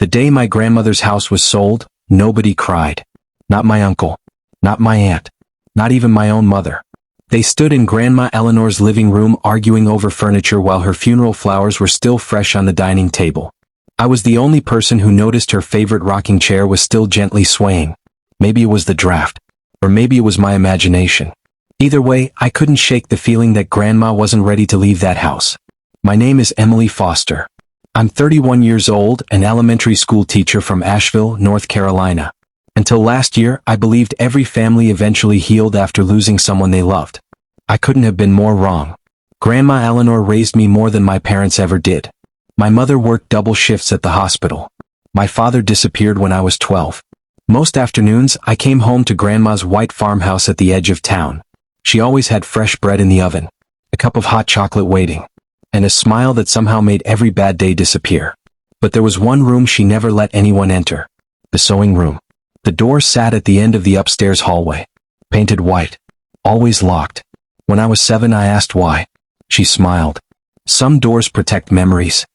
The day my grandmother's house was sold, nobody cried. Not my uncle. Not my aunt. Not even my own mother. They stood in Grandma Eleanor's living room arguing over furniture while her funeral flowers were still fresh on the dining table. I was the only person who noticed her favorite rocking chair was still gently swaying. Maybe it was the draft. Or maybe it was my imagination. Either way, I couldn't shake the feeling that Grandma wasn't ready to leave that house. My name is Emily Foster. I'm 31 years old, an elementary school teacher from Asheville, North Carolina. Until last year, I believed every family eventually healed after losing someone they loved. I couldn't have been more wrong. Grandma Eleanor raised me more than my parents ever did. My mother worked double shifts at the hospital. My father disappeared when I was 12. Most afternoons, I came home to Grandma's white farmhouse at the edge of town. She always had fresh bread in the oven, a cup of hot chocolate waiting, and a smile that somehow made every bad day disappear. But there was one room she never let anyone enter. The sewing room. The door sat at the end of the upstairs hallway. Painted white. Always locked. When I was 7, I asked why. She smiled. Some doors protect memories.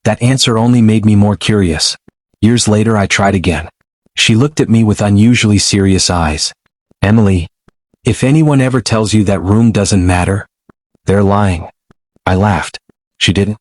That answer only made me more curious. Years later, I tried again. She looked at me with unusually serious eyes. Emily, if anyone ever tells you that room doesn't matter, they're lying. I laughed. She didn't.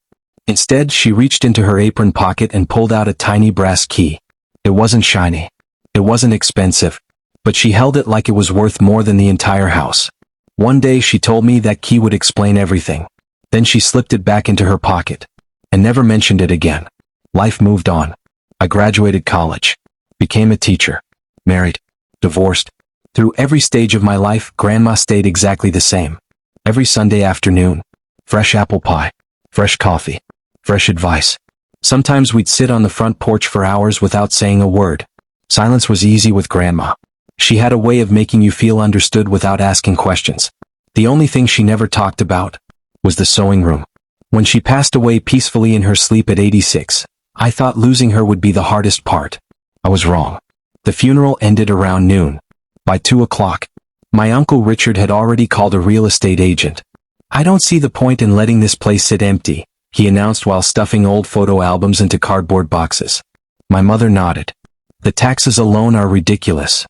Instead, she reached into her apron pocket and pulled out a tiny brass key. It wasn't shiny. It wasn't expensive, but she held it like it was worth more than the entire house. One day she told me that key would explain everything. Then she slipped it back into her pocket, and never mentioned it again. Life moved on. I graduated college, became a teacher, married, divorced. Through every stage of my life, Grandma stayed exactly the same. Every Sunday afternoon, fresh apple pie, fresh coffee, fresh advice. Sometimes we'd sit on the front porch for hours without saying a word. Silence was easy with Grandma. She had a way of making you feel understood without asking questions. The only thing she never talked about was the sewing room. When she passed away peacefully in her sleep at 86, I thought losing her would be the hardest part. I was wrong. The funeral ended around noon. By 2 o'clock, my Uncle Richard had already called a real estate agent. I don't see the point in letting this place sit empty, he announced while stuffing old photo albums into cardboard boxes. My mother nodded. The taxes alone are ridiculous.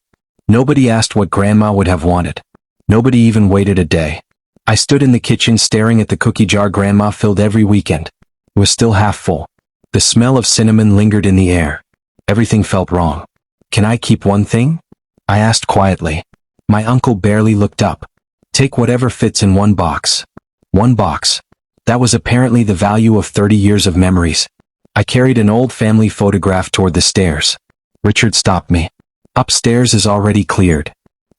Nobody asked what Grandma would have wanted. Nobody even waited a day. I stood in the kitchen staring at the cookie jar Grandma filled every weekend. It was still half full. The smell of cinnamon lingered in the air. Everything felt wrong. Can I keep one thing? I asked quietly. My uncle barely looked up. Take whatever fits in one box. One box. That was apparently the value of 30 years of memories. I carried an old family photograph toward the stairs. Richard stopped me. Upstairs is already cleared.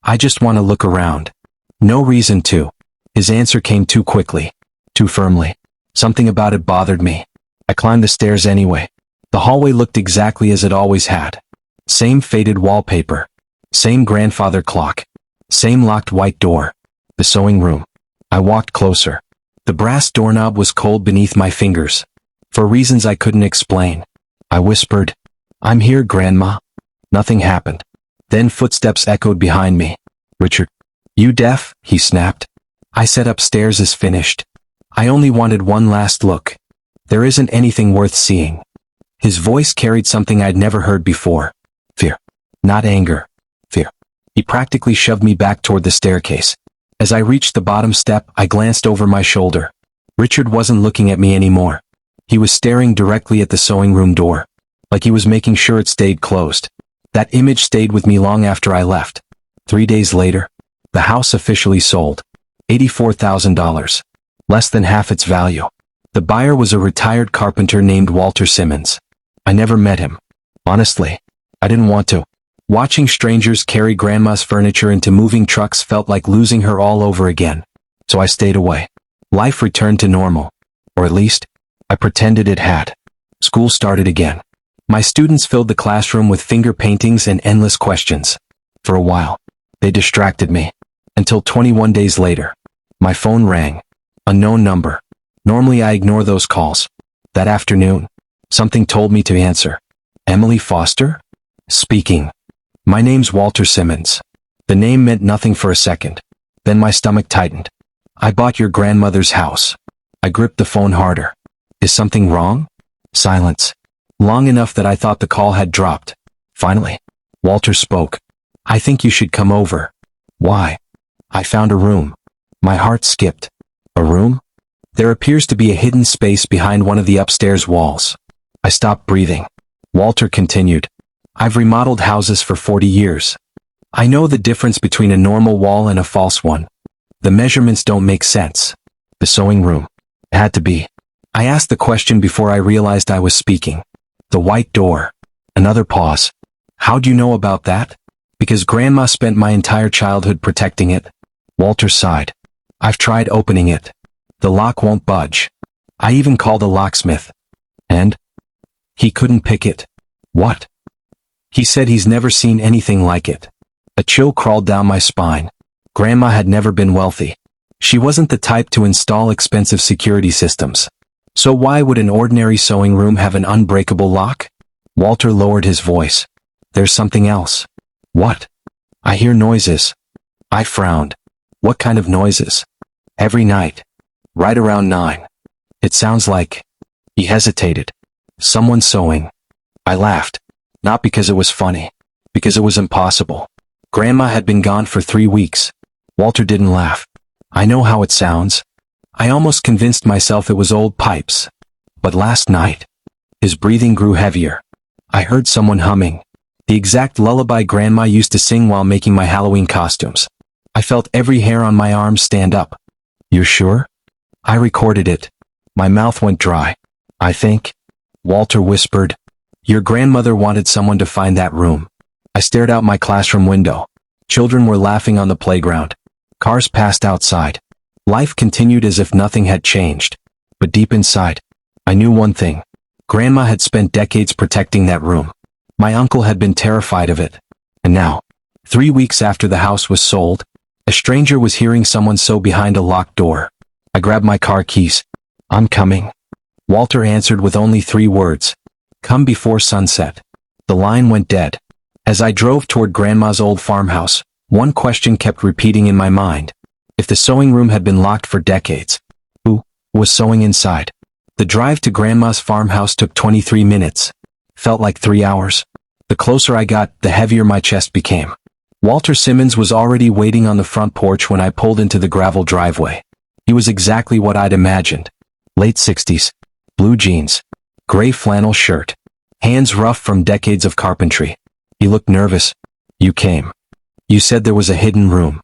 I just want to look around. No reason to. His answer came too quickly. Too firmly. Something about it bothered me. I climbed the stairs anyway. The hallway looked exactly as it always had. Same faded wallpaper. Same grandfather clock. Same locked white door. The sewing room. I walked closer. The brass doorknob was cold beneath my fingers. For reasons I couldn't explain. I whispered, "I'm here, Grandma." Nothing happened. Then footsteps echoed behind me. "Richard, you deaf?" he snapped. I said upstairs is finished. I only wanted one last look. There isn't anything worth seeing. His voice carried something I'd never heard before. Fear. Not anger. Fear. He practically shoved me back toward the staircase. As I reached the bottom step, I glanced over my shoulder. Richard wasn't looking at me anymore. He was staring directly at the sewing room door, like he was making sure it stayed closed. That image stayed with me long after I left. 3 days later, the house officially sold. $84,000. Less than half its value. The buyer was a retired carpenter named Walter Simmons. I never met him. Honestly, I didn't want to. Watching strangers carry Grandma's furniture into moving trucks felt like losing her all over again. So I stayed away. Life returned to normal. Or at least, I pretended it had. School started again. My students filled the classroom with finger paintings and endless questions. For a while, they distracted me. Until 21 days later, my phone rang. Unknown number. Normally I ignore those calls. That afternoon, something told me to answer. Emily Foster? Speaking. My name's Walter Simmons. The name meant nothing for a second. Then my stomach tightened. I bought your grandmother's house. I gripped the phone harder. Is something wrong? Silence. long enough that I thought the call had dropped. Finally, Walter spoke. "I think you should come over." "Why?" "I found a room." My heart skipped. "A room?" "There appears to be a hidden space behind one of the upstairs walls." I stopped breathing. Walter continued. "I've remodeled houses for 40 years. I know the difference between a normal wall and a false one. The measurements don't make sense. The sewing room. It had to be." I asked the question before I realized I was speaking. "The white door." Another pause. "How'd you know about that?" "Because Grandma spent my entire childhood protecting it." Walter sighed. "I've tried opening it. The lock won't budge. I even called a locksmith. And? He couldn't pick it." "What?" "He said he's never seen anything like it." A chill crawled down my spine. Grandma had never been wealthy. She wasn't the type to install expensive security systems. So why would an ordinary sewing room have an unbreakable lock? Walter lowered his voice. "There's something else." "What?" "I hear noises." I frowned. "What kind of noises?" "Every night. Right around 9. It sounds like..." He hesitated. "Someone sewing." I laughed. Not because it was funny. Because it was impossible. Grandma had been gone for 3 weeks. Walter didn't laugh. "I know how it sounds. I almost convinced myself it was old pipes. But last night..." His breathing grew heavier. "I heard someone humming. The exact lullaby Grandma used to sing while making my Halloween costumes. I felt every hair on my arm stand up." "You're sure?" "I recorded it." My mouth went dry. "I think..." Walter whispered. "Your grandmother wanted someone to find that room." I stared out my classroom window. Children were laughing on the playground. Cars passed outside. Life continued as if nothing had changed. But deep inside, I knew one thing. Grandma had spent decades protecting that room. My uncle had been terrified of it. And now, 3 weeks after the house was sold, a stranger was hearing someone sew behind a locked door. I grabbed my car keys. "I'm coming." Walter answered with only 3 words. "Come before sunset." The line went dead. As I drove toward Grandma's old farmhouse, one question kept repeating in my mind. If the sewing room had been locked for decades, who was sewing inside? The drive to Grandma's farmhouse took 23 minutes. Felt like 3 hours. The closer I got, the heavier my chest became. Walter Simmons was already waiting on the front porch when I pulled into the gravel driveway. He was exactly what I'd imagined. Late 60s. Blue jeans. Gray flannel shirt. Hands rough from decades of carpentry. He looked nervous. "You came. You said there was a hidden room."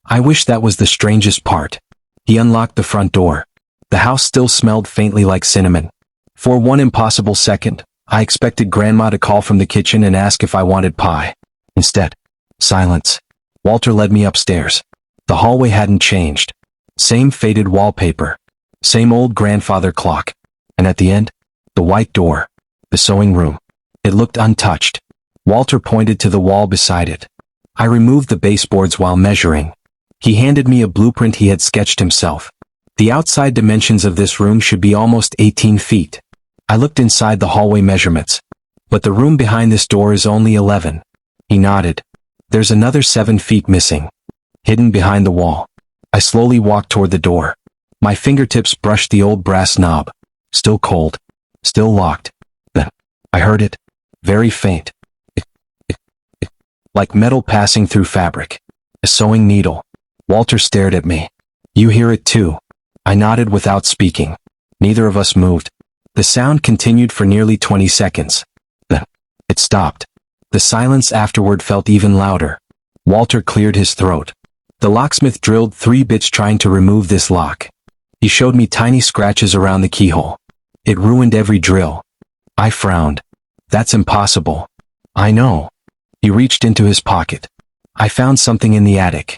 I wish that was the strangest part. He unlocked the front door. The house still smelled faintly like cinnamon. For one impossible second, I expected Grandma to call from the kitchen and ask if I wanted pie. Instead, silence. Walter led me upstairs. The hallway hadn't changed. Same faded wallpaper. Same old grandfather clock. And at the end, the white door. The sewing room. It looked untouched. Walter pointed to the wall beside it. I removed the baseboards while measuring. He handed me a blueprint he had sketched himself. The outside dimensions of this room should be almost 18 feet. I looked inside the hallway measurements. "But the room behind this door is only 11. He nodded. "There's another 7 feet missing. Hidden behind the wall." I slowly walked toward the door. My fingertips brushed the old brass knob. Still cold. Still locked. Then, I heard it. Very faint. Like metal passing through fabric. A sewing needle. Walter stared at me. "You hear it too?" I nodded without speaking. Neither of us moved. The sound continued for nearly 20 seconds. Then, it stopped. The silence afterward felt even louder. Walter cleared his throat. "The locksmith drilled 3 bits trying to remove this lock. He showed me tiny scratches around the keyhole. It ruined every drill." I frowned. "That's impossible." "I know." He reached into his pocket. "I found something in the attic."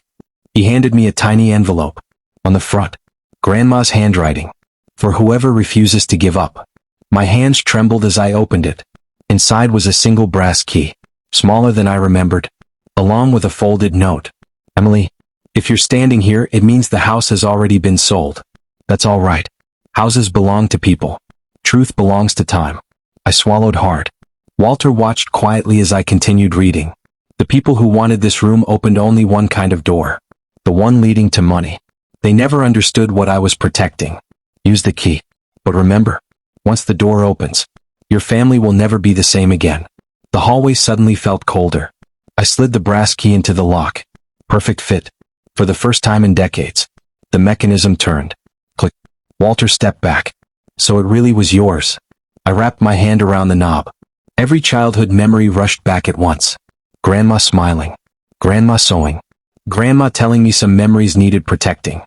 He handed me a tiny envelope. On the front, Grandma's handwriting. "For whoever refuses to give up." My hands trembled as I opened it. Inside was a single brass key, smaller than I remembered, along with a folded note. "Emily, if you're standing here, it means the house has already been sold. That's all right. Houses belong to people. Truth belongs to time." I swallowed hard. Walter watched quietly as I continued reading. "The people who wanted this room opened only one kind of door. The one leading to money. They never understood what I was protecting. Use the key. But remember, once the door opens, Your family will never be the same again. The hallway suddenly felt colder. I slid the brass key into the lock. Perfect fit. For the first time in decades. The mechanism turned. Click. Walter stepped back. So it really was yours. I wrapped my hand around the knob. Every childhood memory rushed back at once. Grandma smiling. Grandma sewing. Grandma telling me some memories needed protecting.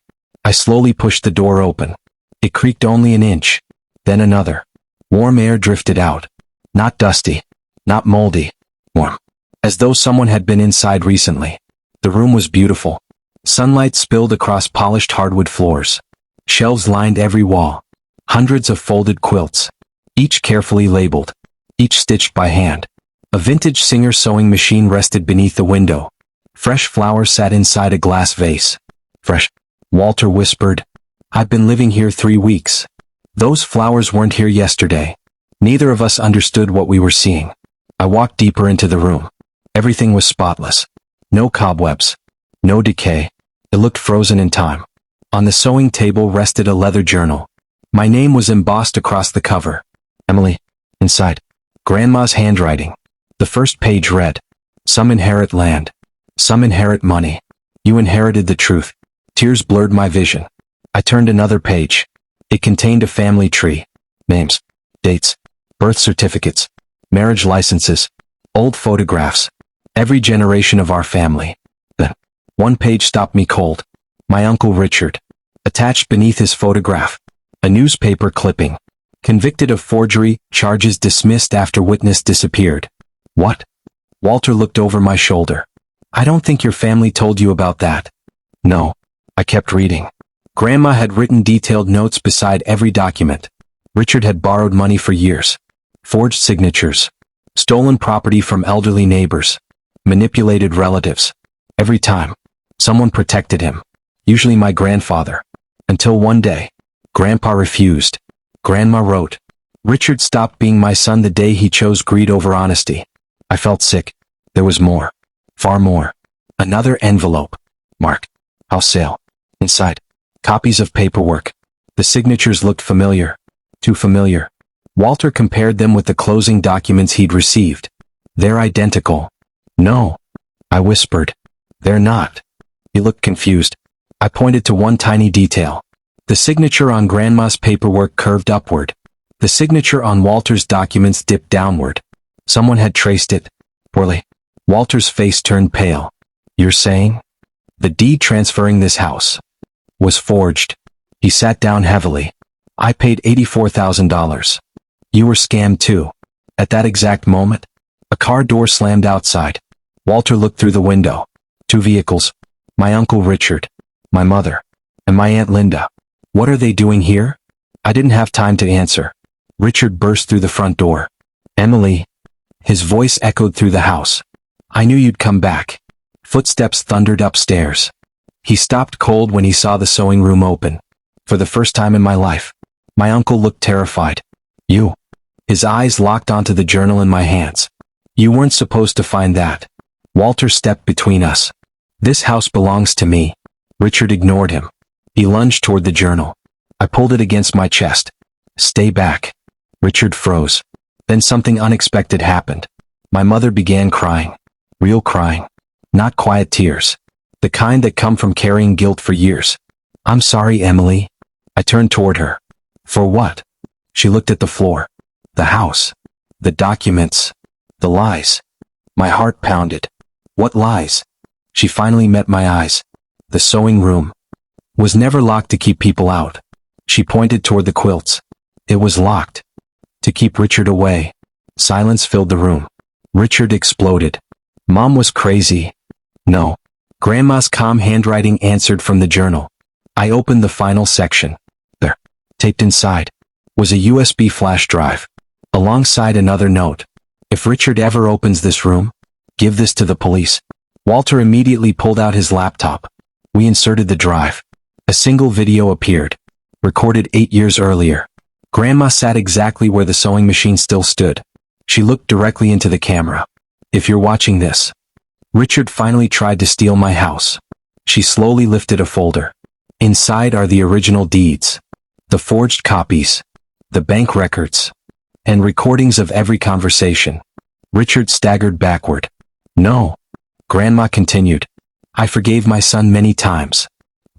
I slowly pushed the door open. It creaked only an inch. Then another. Warm air drifted out. Not dusty. Not moldy. Warm. As though someone had been inside recently. The room was beautiful. Sunlight spilled across polished hardwood floors. Shelves lined every wall. Hundreds of folded quilts. Each carefully labeled. Each stitched by hand. A vintage Singer sewing machine rested beneath the window. Fresh flowers sat inside a glass vase. Fresh. Walter whispered. I've been living here 3 weeks. Those flowers weren't here yesterday. Neither of us understood what we were seeing. I walked deeper into the room. Everything was spotless. No cobwebs. No decay. It looked frozen in time. On the sewing table rested a leather journal. My name was embossed across the cover. Emily. Inside. Grandma's handwriting. The first page read, Some inherit land. Some inherit money. You inherited the truth. Tears blurred my vision. I turned another page. It contained a family tree. Names. Dates. Birth certificates. Marriage licenses. Old photographs. Every generation of our family. Then, one page stopped me cold. My Uncle Richard. Attached beneath his photograph. A newspaper clipping. Convicted of forgery, charges dismissed after witness disappeared. What? Walter looked over my shoulder. I don't think your family told you about that. No. I kept reading. Grandma had written detailed notes beside every document. Richard had borrowed money for years. Forged signatures. Stolen property from elderly neighbors. Manipulated relatives. Every time. Someone protected him. Usually my grandfather. Until one day. Grandpa refused. Grandma wrote. Richard stopped being my son the day he chose greed over honesty. I felt sick. There was more. Far more. Another envelope. Marked. House sale. Inside. Copies of paperwork. The signatures looked familiar. Too familiar. Walter compared them with the closing documents he'd received. They're identical. No. I whispered. They're not. He looked confused. I pointed to one tiny detail. The signature on Grandma's paperwork curved upward. The signature on Walter's documents dipped downward. Someone had traced it. Poorly. Walter's face turned pale. You're saying? The deed transferring this house was forged. He sat down heavily. I paid $84,000. You were scammed too. At that exact moment, a car door slammed outside. Walter looked through the window. 2 vehicles. My Uncle Richard. My mother. And my Aunt Linda. What are they doing here? I didn't have time to answer. Richard burst through the front door. Emily. His voice echoed through the house. I knew you'd come back. Footsteps thundered upstairs. He stopped cold when he saw the sewing room open. For the first time in my life, my uncle looked terrified. You. His eyes locked onto the journal in my hands. You weren't supposed to find that. Walter stepped between us. This house belongs to me. Richard ignored him. He lunged toward the journal. I pulled it against my chest. Stay back. Richard froze. Then something unexpected happened. My mother began crying. Real crying. Not quiet tears. The kind that come from carrying guilt for years. I'm sorry, Emily. I turned toward her. For what? She looked at the floor. The house. The documents. The lies. My heart pounded. What lies? She finally met my eyes. The sewing room was never locked to keep people out. She pointed toward the quilts. It was locked. To keep Richard away. Silence filled the room. Richard exploded. Mom was crazy. No. Grandma's calm handwriting answered from the journal. I opened the final section. There, taped inside, was a USB flash drive. Alongside another note. If Richard ever opens this room, give this to the police. Walter immediately pulled out his laptop. We inserted the drive. A single video appeared. Recorded 8 years earlier. Grandma sat exactly where the sewing machine still stood. She looked directly into the camera. If you're watching this. Richard finally tried to steal my house. She slowly lifted a folder. Inside are the original deeds. The forged copies. The bank records. And recordings of every conversation. Richard staggered backward. No. Grandma continued. I forgave my son many times.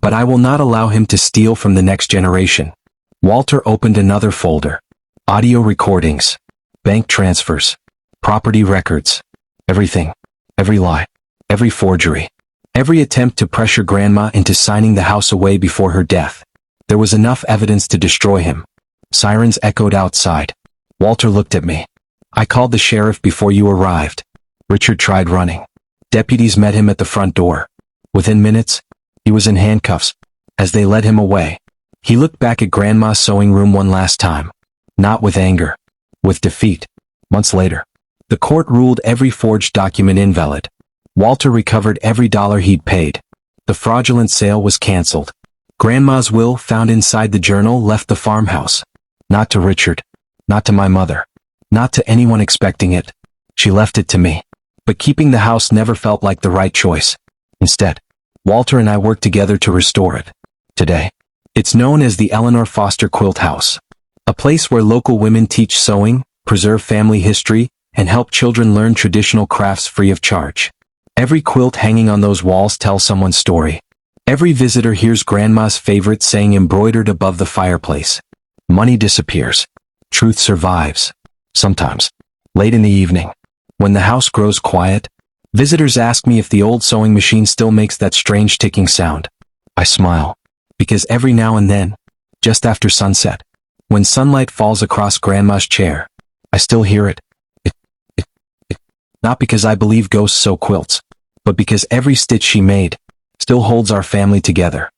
But I will not allow him to steal from the next generation. Walter opened another folder. Audio recordings. Bank transfers. Property records. Everything. Every lie. Every forgery. Every attempt to pressure Grandma into signing the house away before her death. There was enough evidence to destroy him. Sirens echoed outside. Walter looked at me. I called the sheriff before you arrived. Richard tried running. Deputies met him at the front door. Within minutes, he was in handcuffs. As they led him away, he looked back at Grandma's sewing room one last time. Not with anger. With defeat. Months later, the court ruled every forged document invalid. Walter recovered every dollar he'd paid. The fraudulent sale was canceled. Grandma's will found inside the journal left the farmhouse. Not to Richard. Not to my mother. Not to anyone expecting it. She left it to me. But keeping the house never felt like the right choice. Instead, Walter and I worked together to restore it. Today, it's known as the Eleanor Foster Quilt House. A place where local women teach sewing, preserve family history, and help children learn traditional crafts free of charge. Every quilt hanging on those walls tells someone's story. Every visitor hears Grandma's favorite saying embroidered above the fireplace. Money disappears. Truth survives. Sometimes, late in the evening, when the house grows quiet, visitors ask me if the old sewing machine still makes that strange ticking sound. I smile, because every now and then, just after sunset, when sunlight falls across Grandma's chair, I still hear it. Not because I believe ghosts sew quilts, but because every stitch she made still holds our family together.